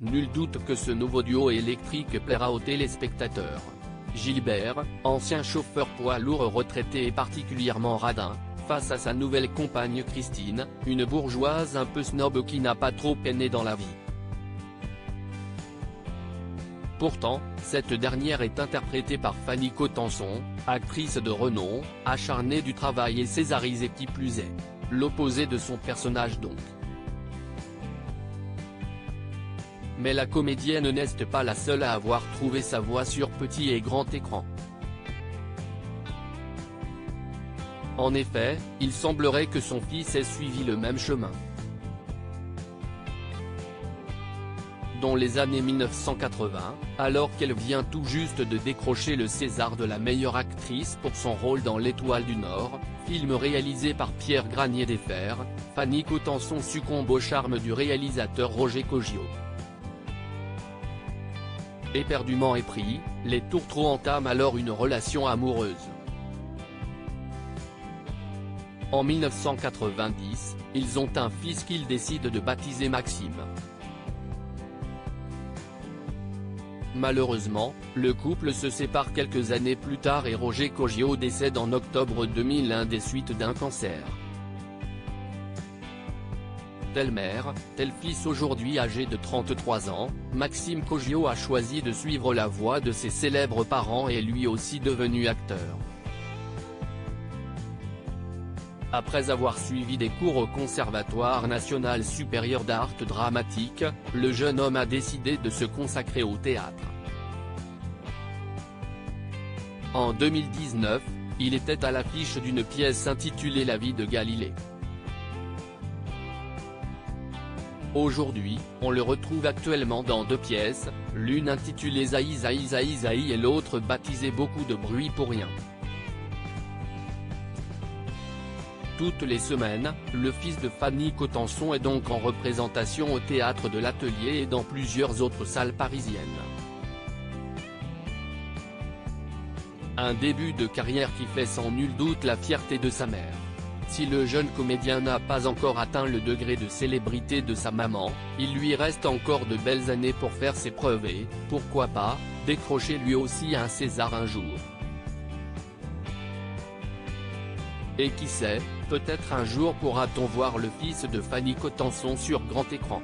Nul doute que ce nouveau duo électrique plaira aux téléspectateurs. Gilbert, ancien chauffeur poids lourd retraité et particulièrement radin, face à sa nouvelle compagne Christine, une bourgeoise un peu snob qui n'a pas trop peiné dans la vie. Pourtant, cette dernière est interprétée par Fanny Cotenson, actrice de renom, acharnée du travail et césarisée qui plus est. L'opposé de son personnage donc. Mais la comédienne n'est pas la seule à avoir trouvé sa voie sur petit et grand écran. En effet, il semblerait que son fils ait suivi le même chemin. Dans les années 1980, alors qu'elle vient tout juste de décrocher le César de la meilleure actrice pour son rôle dans L'Étoile du Nord, film réalisé par Pierre Granier-Desfers, Fanny Cotenson succombe au charme du réalisateur Roger Coggio. Éperdument épris, les tourtereaux entament alors une relation amoureuse. En 1990, ils ont un fils qu'ils décident de baptiser Maxime. Malheureusement, le couple se sépare quelques années plus tard et Roger Coggio décède en octobre 2001 des suites d'un cancer. Telle mère, tel fils. Aujourd'hui âgé de 33 ans, Maxime Coggio a choisi de suivre la voie de ses célèbres parents et est lui aussi devenu acteur. Après avoir suivi des cours au Conservatoire national supérieur d'art dramatique, le jeune homme a décidé de se consacrer au théâtre. En 2019, il était à l'affiche d'une pièce intitulée La vie de Galilée. Aujourd'hui, on le retrouve actuellement dans deux pièces, l'une intitulée Zaï Zaï Zaï Zaï et l'autre baptisée Beaucoup de bruit pour rien. Toutes les semaines, le fils de Fanny Cotenson est donc en représentation au théâtre de l'Atelier et dans plusieurs autres salles parisiennes. Un début de carrière qui fait sans nul doute la fierté de sa mère. Si le jeune comédien n'a pas encore atteint le degré de célébrité de sa maman, il lui reste encore de belles années pour faire ses preuves et, pourquoi pas, décrocher lui aussi un César un jour. Et qui sait, peut-être un jour pourra-t-on voir le fils de Fanny Cotenson sur grand écran.